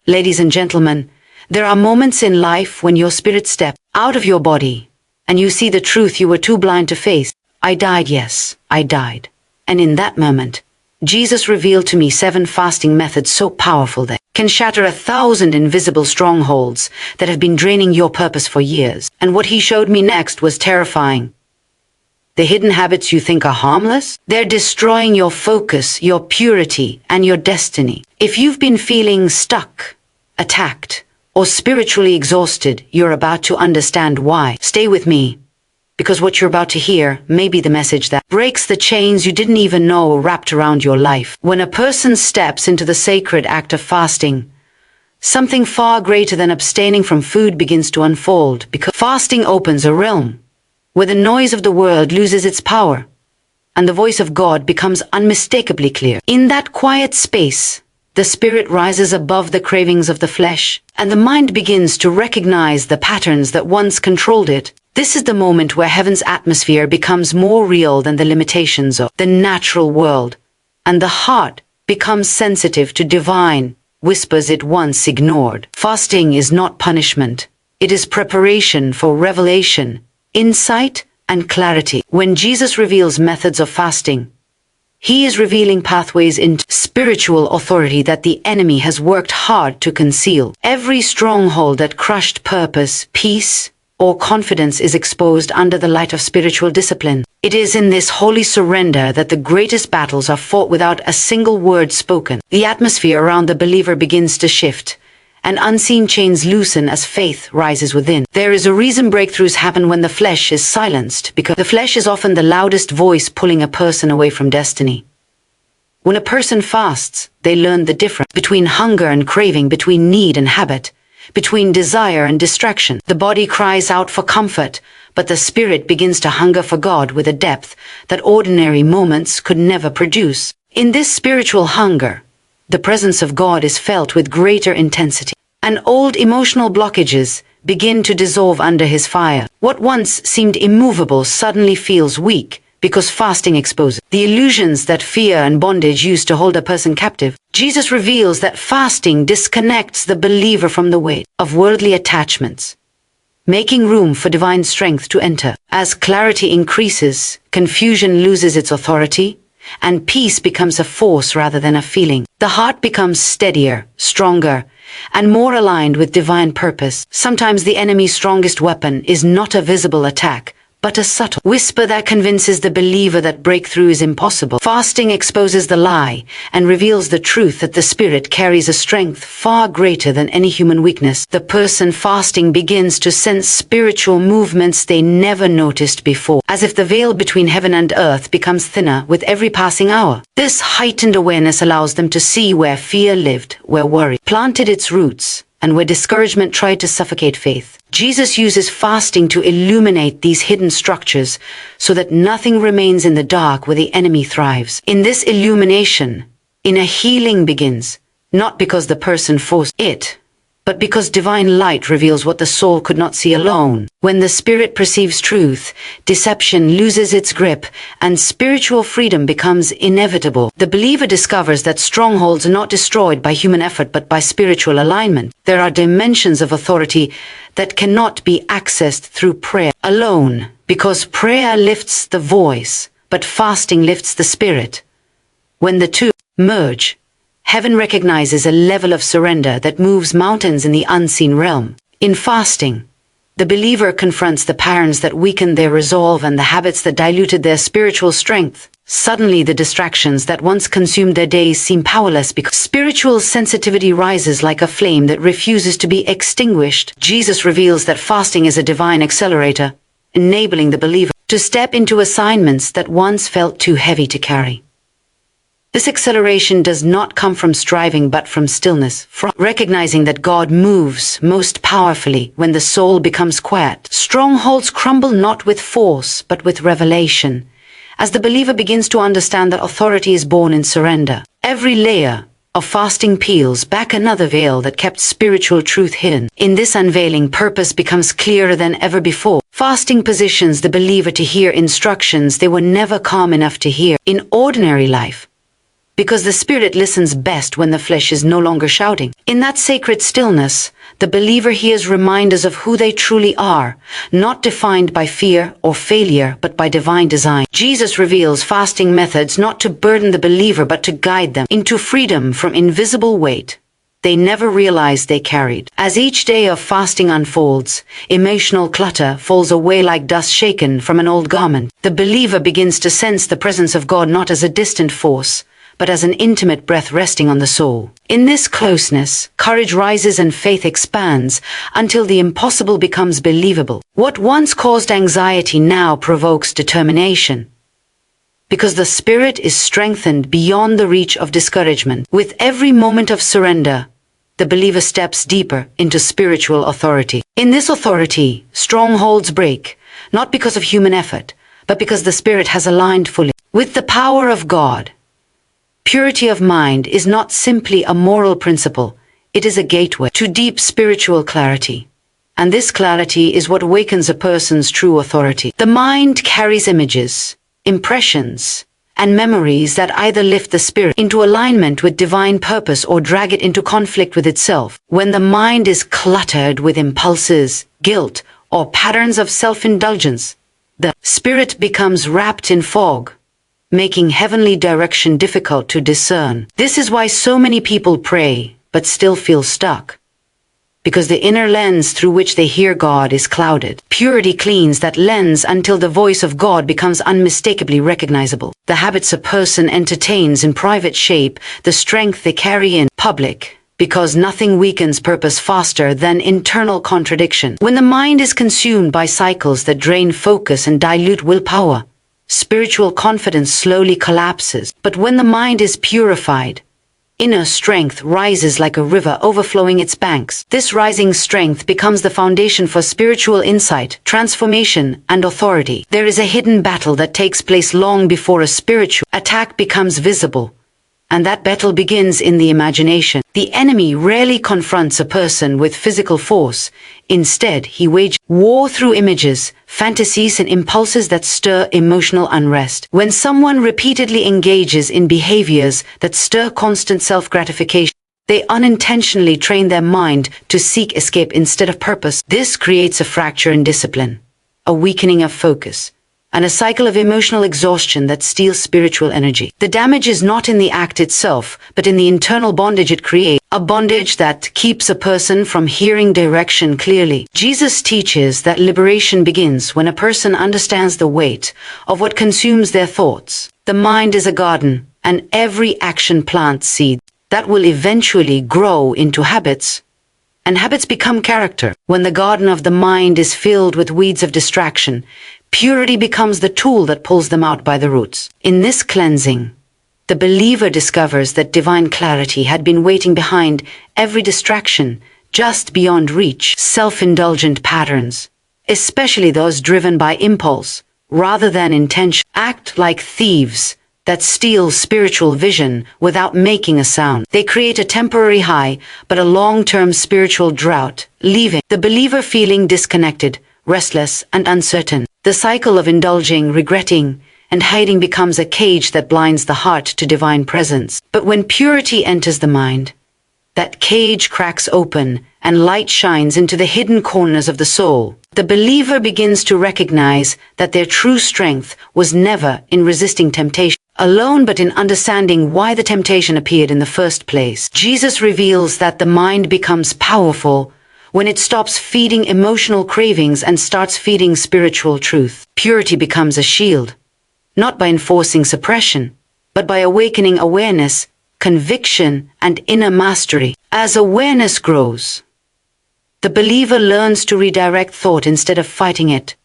Ladies and gentlemen, there are moments in life when your spirit steps out of your body and you see the truth you were too blind to face. I died, yes, I died. And in that moment, Jesus revealed to me 7 fasting methods so powerful that can shatter 1,000 invisible strongholds that have been draining your purpose for years. And what he showed me next was terrifying. The hidden habits you think are harmless, they're destroying your focus, your purity, and your destiny. If you've been feeling stuck, attacked, or spiritually exhausted, you're about to understand why. Stay with me, because what you're about to hear may be the message that breaks the chains you didn't even know wrapped around your life. When a person steps into the sacred act of fasting, something far greater than abstaining from food begins to unfold, because fasting opens a realm where the noise of the world loses its power and the voice of God becomes unmistakably clear. In that quiet space, the spirit rises above the cravings of the flesh, and the mind begins to recognize the patterns that once controlled it. This is the moment where heaven's atmosphere becomes more real than the limitations of the natural world, and the heart becomes sensitive to divine whispers it once ignored. Fasting is not punishment. It is preparation for revelation, insight, and clarity. When Jesus reveals methods of fasting, he is revealing pathways into spiritual authority that the enemy has worked hard to conceal. Every stronghold that crushed purpose, peace, or confidence is exposed under the light of spiritual discipline. It is in this holy surrender that the greatest battles are fought without a single word spoken. The atmosphere around the believer begins to shift, and unseen chains loosen as faith rises within. There is a reason breakthroughs happen when the flesh is silenced, because the flesh is often the loudest voice pulling a person away from destiny. When a person fasts, they learn the difference between hunger and craving, between need and habit, between desire and distraction. The body cries out for comfort, but the spirit begins to hunger for God with a depth that ordinary moments could never produce. In this spiritual hunger, the presence of God is felt with greater intensity, and old emotional blockages begin to dissolve under his fire. What once seemed immovable suddenly feels weak, because fasting exposes the illusions that fear and bondage used to hold a person captive. Jesus reveals that fasting disconnects the believer from the weight of worldly attachments, making room for divine strength to enter. As clarity increases, confusion loses its authority, and peace becomes a force rather than a feeling. The heart becomes steadier, stronger, and more aligned with divine purpose. Sometimes the enemy's strongest weapon is not a visible attack, but a subtle whisper that convinces the believer that breakthrough is impossible. Fasting exposes the lie and reveals the truth that the spirit carries a strength far greater than any human weakness. The person fasting begins to sense spiritual movements they never noticed before, as if the veil between heaven and earth becomes thinner with every passing hour. This heightened awareness allows them to see where fear lived, where worry planted its roots, and where discouragement tried to suffocate faith. Jesus uses fasting to illuminate these hidden structures so that nothing remains in the dark where the enemy thrives. In this illumination, inner healing begins, not because the person forced it, but because divine light reveals what the soul could not see alone. When the spirit perceives truth, deception loses its grip, and spiritual freedom becomes inevitable. The believer discovers that strongholds are not destroyed by human effort but by spiritual alignment. There are dimensions of authority that cannot be accessed through prayer alone, because prayer lifts the voice, but fasting lifts the spirit. When the two merge, heaven recognizes a level of surrender that moves mountains in the unseen realm. In fasting, the believer confronts the patterns that weakened their resolve and the habits that diluted their spiritual strength. Suddenly, the distractions that once consumed their days seem powerless because spiritual sensitivity rises like a flame that refuses to be extinguished. Jesus reveals that fasting is a divine accelerator, enabling the believer to step into assignments that once felt too heavy to carry. This acceleration does not come from striving but from stillness, from recognizing that God moves most powerfully when the soul becomes quiet. Strongholds crumble not with force but with revelation, as the believer begins to understand that authority is born in surrender. Every layer of fasting peels back another veil that kept spiritual truth hidden. In this unveiling, purpose becomes clearer than ever before. Fasting positions the believer to hear instructions they were never calm enough to hear. In ordinary life, because the spirit listens best when the flesh is no longer shouting. In that sacred stillness, the believer hears reminders of who they truly are, not defined by fear or failure, but by divine design. Jesus reveals fasting methods not to burden the believer, but to guide them into freedom from invisible weight they never realized they carried. As each day of fasting unfolds, emotional clutter falls away like dust shaken from an old garment. The believer begins to sense the presence of God not as a distant force, but as an intimate breath resting on the soul. In this closeness, courage rises and faith expands until the impossible becomes believable. What once caused anxiety now provokes determination, because the spirit is strengthened beyond the reach of discouragement. With every moment of surrender, the believer steps deeper into spiritual authority. In this authority, strongholds break, not because of human effort, but because the spirit has aligned fully with the power of God. Purity of mind is not simply a moral principle, it is a gateway to deep spiritual clarity. And this clarity is what awakens a person's true authority. The mind carries images, impressions, and memories that either lift the spirit into alignment with divine purpose or drag it into conflict with itself. When the mind is cluttered with impulses, guilt, or patterns of self-indulgence, the spirit becomes wrapped in fog, making heavenly direction difficult to discern. This is why so many people pray, but still feel stuck, because the inner lens through which they hear God is clouded. Purity cleans that lens until the voice of God becomes unmistakably recognizable. The habits a person entertains in private shape the strength they carry in public, because nothing weakens purpose faster than internal contradiction. When the mind is consumed by cycles that drain focus and dilute willpower, spiritual confidence slowly collapses. But when the mind is purified, inner strength rises like a river overflowing its banks. This rising strength becomes the foundation for spiritual insight, transformation, and authority. There is a hidden battle that takes place long before a spiritual attack becomes visible, and that battle begins in the imagination. The enemy rarely confronts a person with physical force. Instead, he wages war through images, fantasies, and impulses that stir emotional unrest. When someone repeatedly engages in behaviors that stir constant self-gratification, they unintentionally train their mind to seek escape instead of purpose. This creates a fracture in discipline, a weakening of focus, and a cycle of emotional exhaustion that steals spiritual energy. The damage is not in the act itself, but in the internal bondage it creates, a bondage that keeps a person from hearing direction clearly. Jesus teaches that liberation begins when a person understands the weight of what consumes their thoughts. The mind is a garden, and every action plants seeds that will eventually grow into habits, and habits become character. When the garden of the mind is filled with weeds of distraction, purity becomes the tool that pulls them out by the roots. In this cleansing, the believer discovers that divine clarity had been waiting behind every distraction, just beyond reach. Self-indulgent patterns, especially those driven by impulse rather than intention, act like thieves that steal spiritual vision without making a sound. They create a temporary high, but a long-term spiritual drought, leaving the believer feeling disconnected, restless, and uncertain. The cycle of indulging, regretting, and hiding becomes a cage that blinds the heart to divine presence. But when purity enters the mind, that cage cracks open and light shines into the hidden corners of the soul. The believer begins to recognize that their true strength was never in resisting temptation alone, but in understanding why the temptation appeared in the first place. Jesus reveals that the mind becomes powerful when it stops feeding emotional cravings and starts feeding spiritual truth. Purity becomes a shield, not by enforcing suppression, but by awakening awareness, conviction, and inner mastery. As awareness grows, the believer learns to redirect thought instead of fighting it,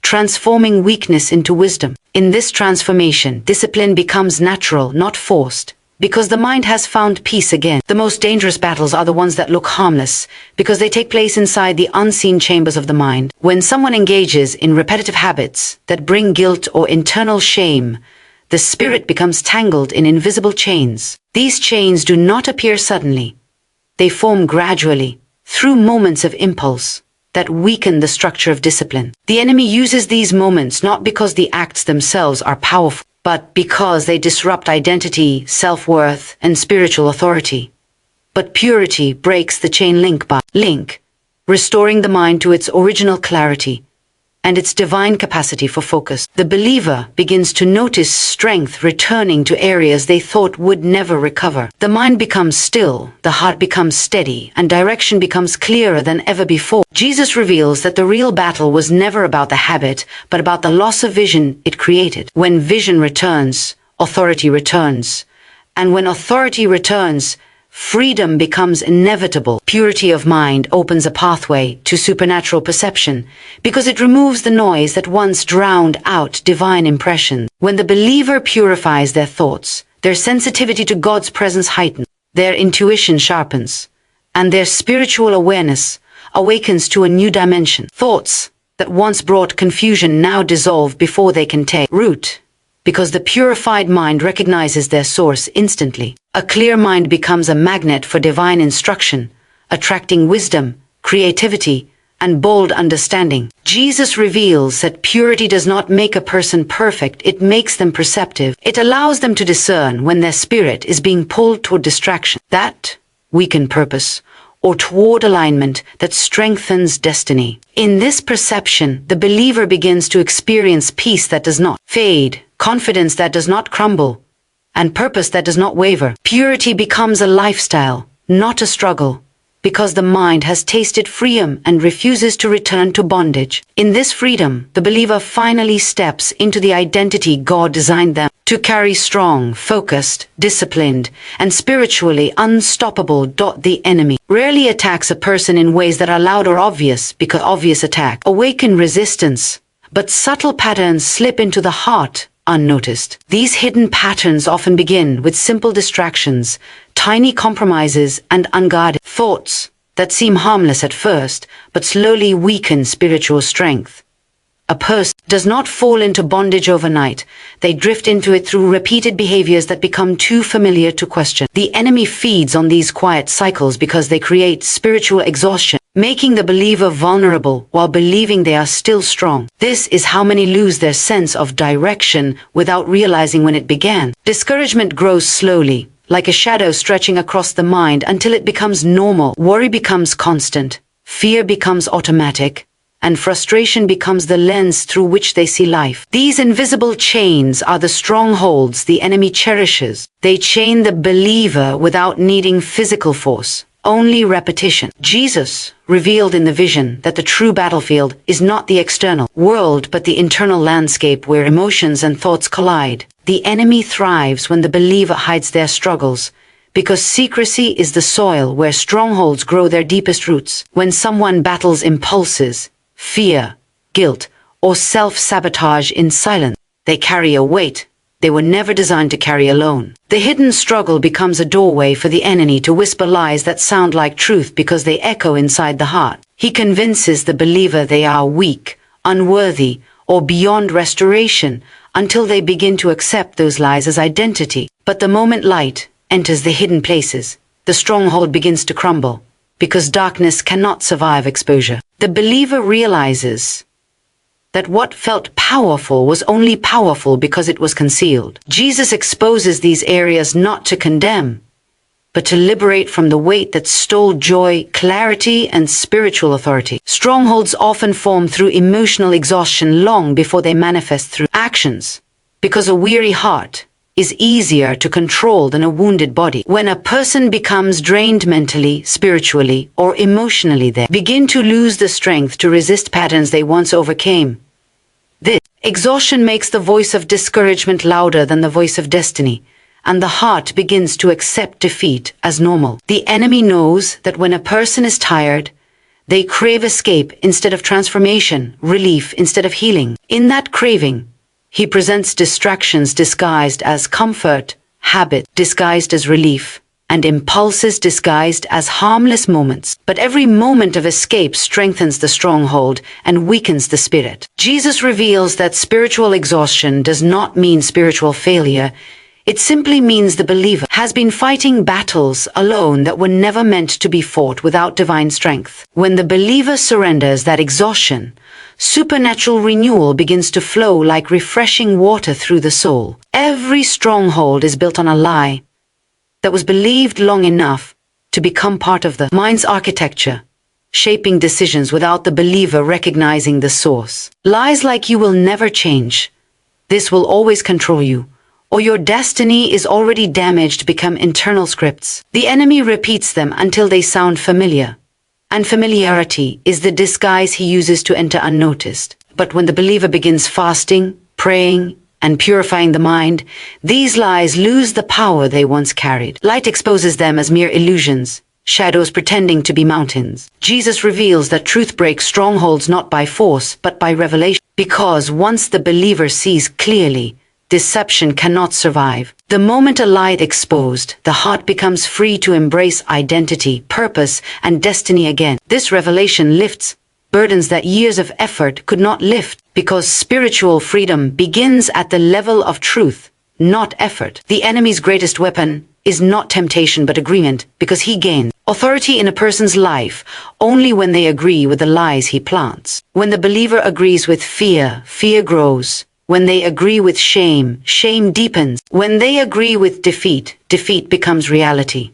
transforming weakness into wisdom. In this transformation, discipline becomes natural, not forced, because the mind has found peace again. The most dangerous battles are the ones that look harmless, because they take place inside the unseen chambers of the mind. When someone engages in repetitive habits that bring guilt or internal shame, the spirit becomes tangled in invisible chains. These chains do not appear suddenly. They form gradually, through moments of impulse that weaken the structure of discipline. The enemy uses these moments not because the acts themselves are powerful, but because they disrupt identity, self-worth, and spiritual authority. But purity breaks the chain link, restoring the mind to its original clarity and its divine capacity for focus. The believer begins to notice strength returning to areas they thought would never recover. The mind becomes still, the heart becomes steady, and direction becomes clearer than ever before. Jesus reveals that the real battle was never about the habit, but about the loss of vision it created. When vision returns, authority returns. And when authority returns, freedom becomes inevitable. Purity of mind opens a pathway to supernatural perception because it removes the noise that once drowned out divine impression. When the believer purifies their thoughts, their sensitivity to God's presence heightens, their intuition sharpens, and their spiritual awareness awakens to a new dimension. Thoughts that once brought confusion now dissolve before they can take root, because the purified mind recognizes their source instantly. A clear mind becomes a magnet for divine instruction, attracting wisdom, creativity, and bold understanding. Jesus reveals that purity does not make a person perfect, it makes them perceptive. It allows them to discern when their spirit is being pulled toward distraction that weaken purpose, or toward alignment that strengthens destiny. In this perception, the believer begins to experience peace that does not fade, confidence that does not crumble, and purpose that does not waver. Purity becomes a lifestyle, not a struggle, because the mind has tasted freedom and refuses to return to bondage. In this freedom, the believer finally steps into the identity God designed them to carry: strong, focused, disciplined, and spiritually unstoppable. The enemy rarely attacks a person in ways that are loud or obvious, because obvious attack awaken resistance, but subtle patterns slip into the heart unnoticed. These hidden patterns often begin with simple distractions, tiny compromises, and unguarded thoughts that seem harmless at first, but slowly weaken spiritual strength. A person does not fall into bondage overnight. They drift into it through repeated behaviors that become too familiar to question. The enemy feeds on these quiet cycles because they create spiritual exhaustion, making the believer vulnerable while believing they are still strong. This is how many lose their sense of direction without realizing when it began. Discouragement grows slowly, like a shadow stretching across the mind until it becomes normal. Worry becomes constant, fear becomes automatic, and frustration becomes the lens through which they see life. These invisible chains are the strongholds the enemy cherishes. They chain the believer without needing physical force, only repetition. Jesus revealed in the vision that the true battlefield is not the external world, but the internal landscape where emotions and thoughts collide. The enemy thrives when the believer hides their struggles, because secrecy is the soil where strongholds grow their deepest roots. When someone battles impulses, fear, guilt, or self-sabotage in silence, they carry a weight they were never designed to carry alone. The hidden struggle becomes a doorway for the enemy to whisper lies that sound like truth because they echo inside the heart. He convinces the believer they are weak, unworthy, or beyond restoration until they begin to accept those lies as identity. But the moment light enters the hidden places, the stronghold begins to crumble, because darkness cannot survive exposure. The believer realizes that what felt powerful was only powerful because it was concealed. Jesus exposes these areas not to condemn, but to liberate from the weight that stole joy, clarity, and spiritual authority. Strongholds often form through emotional exhaustion long before they manifest through actions, because a weary heart is easier to control than a wounded body. When a person becomes drained mentally, spiritually, or emotionally, they begin to lose the strength to resist patterns they once overcame. This exhaustion makes the voice of discouragement louder than the voice of destiny, and the heart begins to accept defeat as normal. The enemy knows that when a person is tired, they crave escape instead of transformation, relief instead of healing. In that craving, he presents distractions disguised as comfort, habit disguised as relief, and impulses disguised as harmless moments. But every moment of escape strengthens the stronghold and weakens the spirit. Jesus reveals that spiritual exhaustion does not mean spiritual failure. It simply means the believer has been fighting battles alone that were never meant to be fought without divine strength. When the believer surrenders that exhaustion, supernatural renewal begins to flow like refreshing water through the soul. Every stronghold is built on a lie that was believed long enough to become part of the mind's architecture, shaping decisions without the believer recognizing the source. Lies like "you will never change," "this will always control you," or "your destiny is already damaged" become internal scripts. The enemy repeats them until they sound familiar. And familiarity is the disguise he uses to enter unnoticed. But when the believer begins fasting, praying, and purifying the mind, these lies lose the power they once carried. Light exposes them as mere illusions, shadows pretending to be mountains. Jesus reveals that truth breaks strongholds not by force, but by revelation. Because once the believer sees clearly, deception cannot survive. The moment a lie is exposed, the heart becomes free to embrace identity, purpose, and destiny again. This revelation lifts burdens that years of effort could not lift, because spiritual freedom begins at the level of truth, not effort. The enemy's greatest weapon is not temptation but agreement, because he gains authority in a person's life only when they agree with the lies he plants. When the believer agrees with fear, fear grows. When they agree with shame, shame deepens. When they agree with defeat, defeat becomes reality.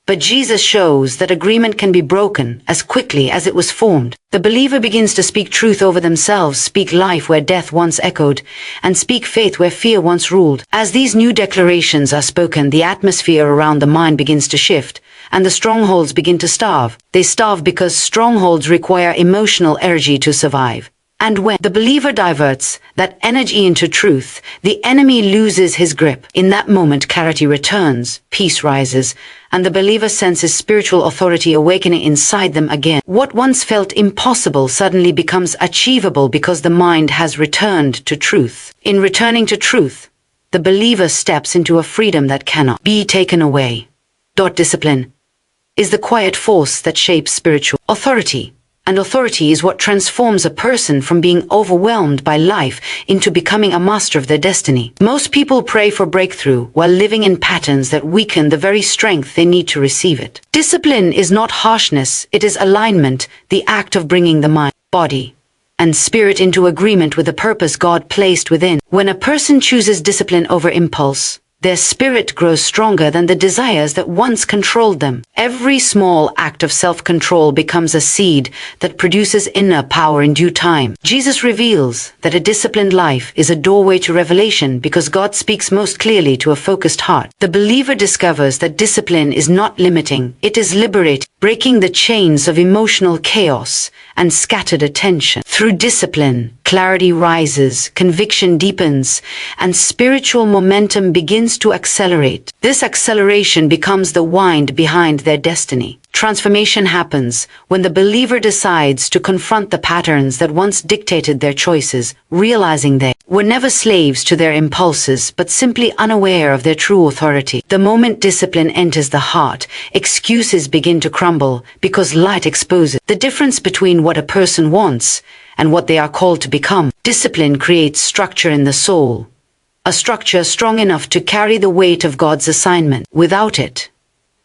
But Jesus shows that agreement can be broken as quickly as it was formed. The believer begins to speak truth over themselves, speak life where death once echoed, and speak faith where fear once ruled. As these new declarations are spoken, the atmosphere around the mind begins to shift, and the strongholds begin to starve. They starve because strongholds require emotional energy to survive. And when the believer diverts that energy into truth, the enemy loses his grip. In that moment, clarity returns, peace rises, and the believer senses spiritual authority awakening inside them again. What once felt impossible suddenly becomes achievable because the mind has returned to truth. In returning to truth, the believer steps into a freedom that cannot be taken away. Discipline is the quiet force that shapes spiritual authority. And authority is what transforms a person from being overwhelmed by life into becoming a master of their destiny. Most people pray for breakthrough while living in patterns that weaken the very strength they need to receive it. Discipline is not harshness, it is alignment, the act of bringing the mind, body, and spirit into agreement with the purpose God placed within. When a person chooses discipline over impulse, their spirit grows stronger than the desires that once controlled them. Every small act of self-control becomes a seed that produces inner power in due time. Jesus reveals that a disciplined life is a doorway to revelation because God speaks most clearly to a focused heart. The believer discovers that discipline is not limiting, it is liberating, breaking the chains of emotional chaos and scattered attention. Through discipline, clarity rises, conviction deepens, and spiritual momentum begins to accelerate. This acceleration becomes the wind behind their destiny. Transformation happens when the believer decides to confront the patterns that once dictated their choices, realizing they were never slaves to their impulses, but simply unaware of their true authority. The moment discipline enters the heart, excuses begin to crumble because light exposes the difference between what a person wants and what they are called to become. Discipline creates structure in the soul, a structure strong enough to carry the weight of God's assignment. Without it,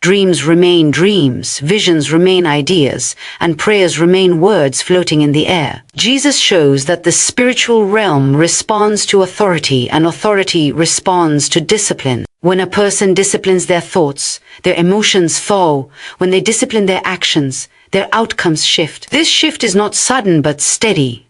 dreams remain dreams, visions remain ideas, and prayers remain words floating in the air. Jesus shows that the spiritual realm responds to authority, and authority responds to discipline. When a person disciplines their thoughts, their emotions thaw. When they discipline their actions, their outcomes shift. This shift is not sudden but steady,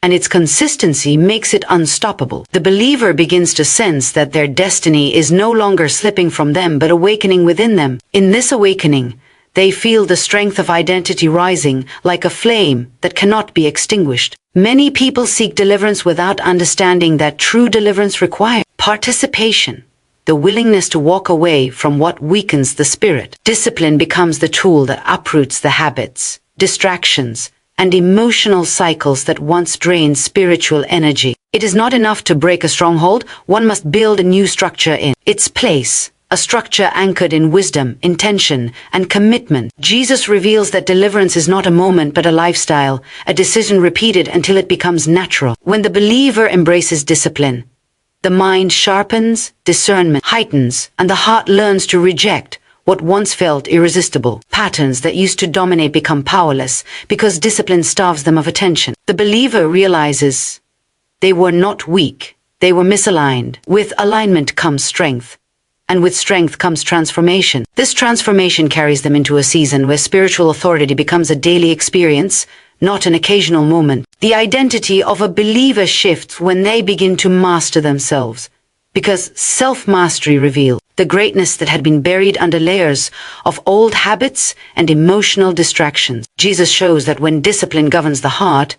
and its consistency makes it unstoppable. The believer begins to sense that their destiny is no longer slipping from them but awakening within them. In this awakening, they feel the strength of identity rising like a flame that cannot be extinguished. Many people seek deliverance without understanding that true deliverance requires participation, the willingness to walk away from what weakens the spirit. Discipline becomes the tool that uproots the habits, distractions, and emotional cycles that once drained spiritual energy. It is not enough to break a stronghold, one must build a new structure in its place, a structure anchored in wisdom, intention, and commitment. Jesus reveals that deliverance is not a moment but a lifestyle, a decision repeated until it becomes natural. When the believer embraces discipline, The mind sharpens, discernment heightens, and the heart learns to reject what once felt irresistible. Patterns that used to dominate become powerless because discipline starves them of attention. The believer realizes they were not weak, they were misaligned. With alignment comes strength, and with strength comes transformation. This transformation carries them into a season where spiritual authority becomes a daily experience, not an occasional moment. The identity of a believer shifts when they begin to master themselves, because self-mastery reveals the greatness that had been buried under layers of old habits and emotional distractions. Jesus shows that when discipline governs the heart,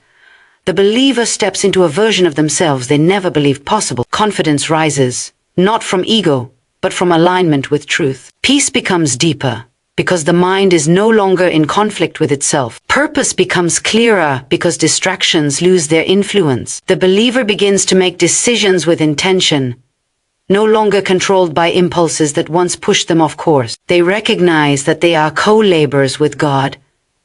the believer steps into a version of themselves they never believed possible. Confidence rises, not from ego, but from alignment with truth. Peace becomes deeper, because the mind is no longer in conflict with itself. Purpose becomes clearer because distractions lose their influence. The believer begins to make decisions with intention, no longer controlled by impulses that once pushed them off course. They recognize that they are co-laborers with God,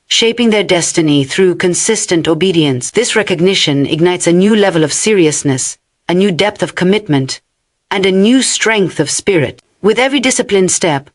shaping their destiny through consistent obedience. This recognition ignites a new level of seriousness, a new depth of commitment, and a new strength of spirit. With every disciplined step,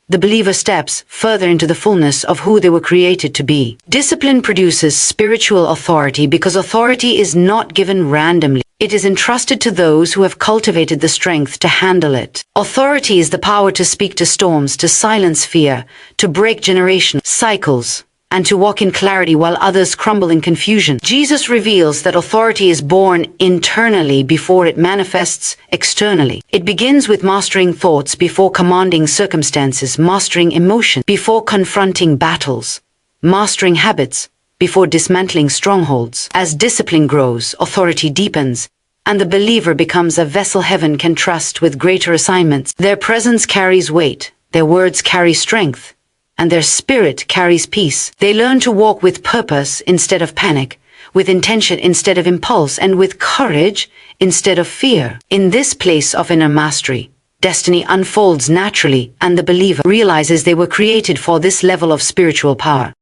the believer steps further into the fullness of who they were created to be. Discipline produces spiritual authority because authority is not given randomly. It is entrusted to those who have cultivated the strength to handle it. Authority is the power to speak to storms, to silence fear, to break generational cycles, and to walk in clarity while others crumble in confusion. Jesus reveals that authority is born internally before it manifests externally. It begins with mastering thoughts before commanding circumstances, mastering emotion before confronting battles, mastering habits before dismantling strongholds. As discipline grows, authority deepens, and the believer becomes a vessel heaven can trust with greater assignments. Their presence carries weight, their words carry strength, and their spirit carries peace. They learn to walk with purpose instead of panic, with intention instead of impulse, and with courage instead of fear. In this place of inner mastery, destiny unfolds naturally, and the believer realizes they were created for this level of spiritual power.